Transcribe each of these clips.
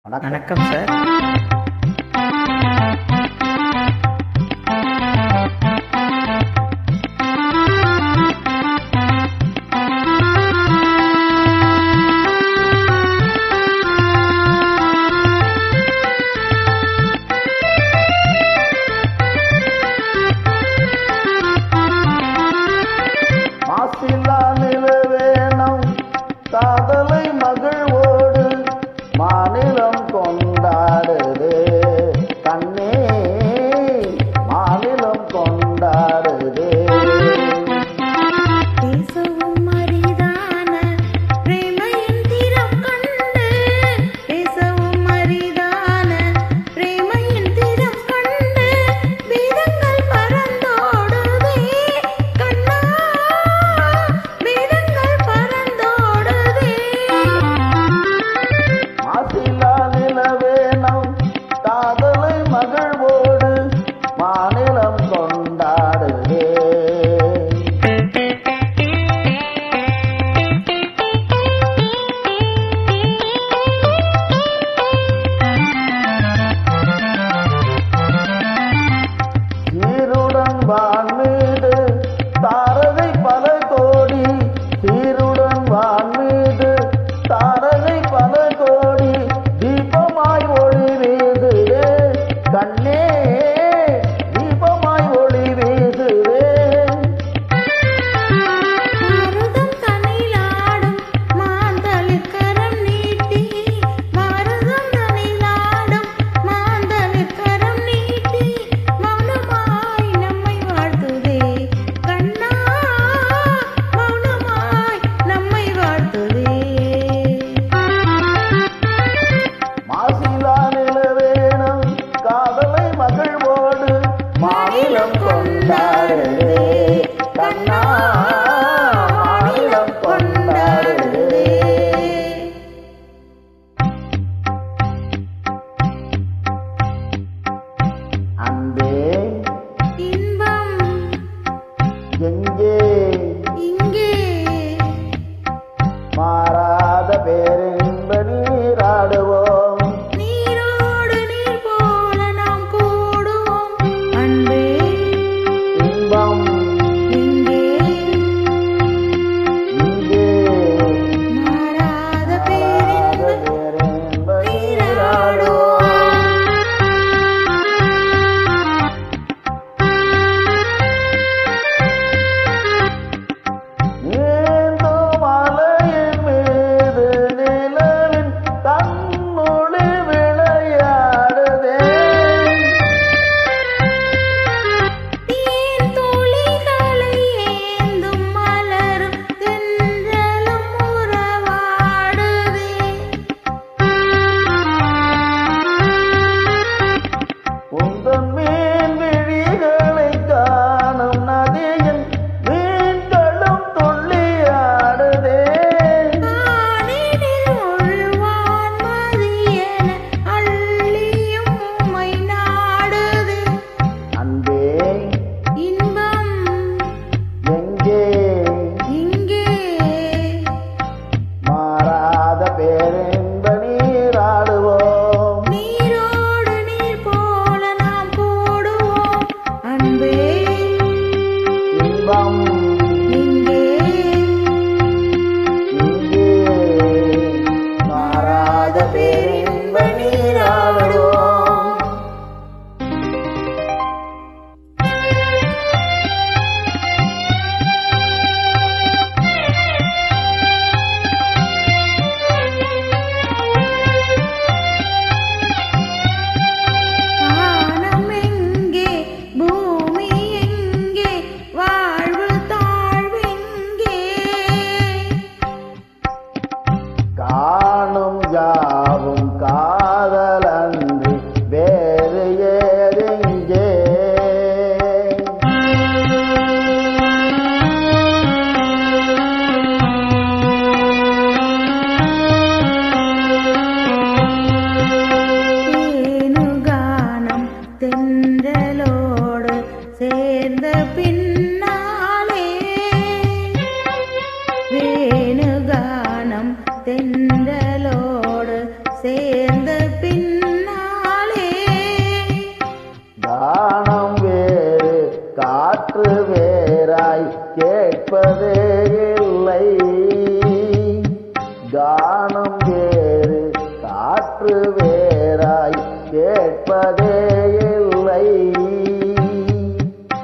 வணக்கம் சார். மாசில்லா நிலவேனம் காதலை மகிழ்வோடு மாநிலம் கொண்டாடுதே கண்ணே, மாநிலம் கொண்டாடுதே. பேசவும் அரிதான பிரேமையின் திறம் கண்டு, பேசவும் அரிதான பிரேமையின் திறம் கண்டு, வேதங்கள் பறந்தோடுதே கண்ணா, வேதங்கள் பறந்தோடுதே. மாசில்லா நிலவேனம் காதலை மகிழ்வோடு மாநிலம் கொண்டாடுதே. சீருடன் வான் மீது தாரகை பல கோடி, சீருடன் வான் மீது தாரகை பல கோடி, தீபமாய் ஒளி வீசுதே கண்ணே, தீபமாய் ஒளி வீசுதே. மாருதம் தனிலாடும் மாந்தளிக்கரம் நீட்டி, மாருதம் தனிலாடும் மாந்தளிக்கரம் நீட்டி, மௌனமாய் நம்மை வாழ்த்துதே கண்ணா, மௌனமாய் நம்மை வாழ்த்துதே. மாசிலா நிலவேனம் காதலை மகிழ்வோடு மாநிலம் கொண்டாடுதே கண்ணா, மாநிலம் கொண்டாடுதே. அன்பே இன்பம் எங்கே இங்கே, மாறாத பேரின்ப நீராடுவோம். நீரோடு நீர் போல நாம் கூடுவோம். அன்பே இன்பம் இங்கே, இங்கே மாறாத மாறாத பேரின்ப பேரின்ப நீராடுவோம். நீந்தும் மலையின் மீது நிலவின் தன்னொளி விளையாடுதே. தேன் துளிகளை ஏந்தும் மலரும் தென்றலும் உறவாடுதே. உந்தன் மீன் விழிகளை காணும் நதியின் மீன்களும் துள்ளியாடுதே. காணினில் உள்வான் மதியென அள்ளியும் உம்மை நாடுதே. அன்பே இன்பம் எங்கே இங்கே, மாறாத பேரின்ப நீராடுவோம். நீரோடு நீர் போல நாம் கூடுவோம். அன்பே இன்பம் இங்கே, இங்கே மாறாத பேரின்ப நீராடுவோம். வானம் எங்கே பூமி எங்கே, வாழ்வு தாழ்வெங்கே. காணும் யாவும் காதலன்றி வேறு ஏதெங்கே. தேனுகானம் தென்றலோடு சேர்ந்த பின்னாலே, வேணுகானம் தென்றலோடு சேர்ந்த கானம் வேறு காற்று வேறாய் கேட்பதே இல்லை.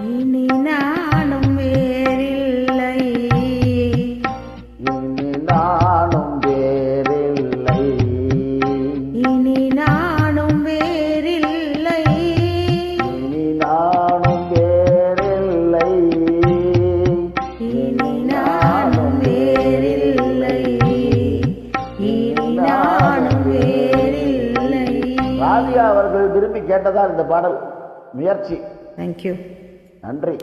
இனி நானும் வேறில்லை. இனி நானும் வேறில்லை. இனி நானும் வேறில்லை. இனி நானும் வேறில்லை. இனி நானும் வேறில்லை. இனி நானும் வேறில்லை. ராதிகா அவர்கள் விரும்பி கேட்டதால் இந்த பாடல் முயற்சி. Thank you. நன்றி.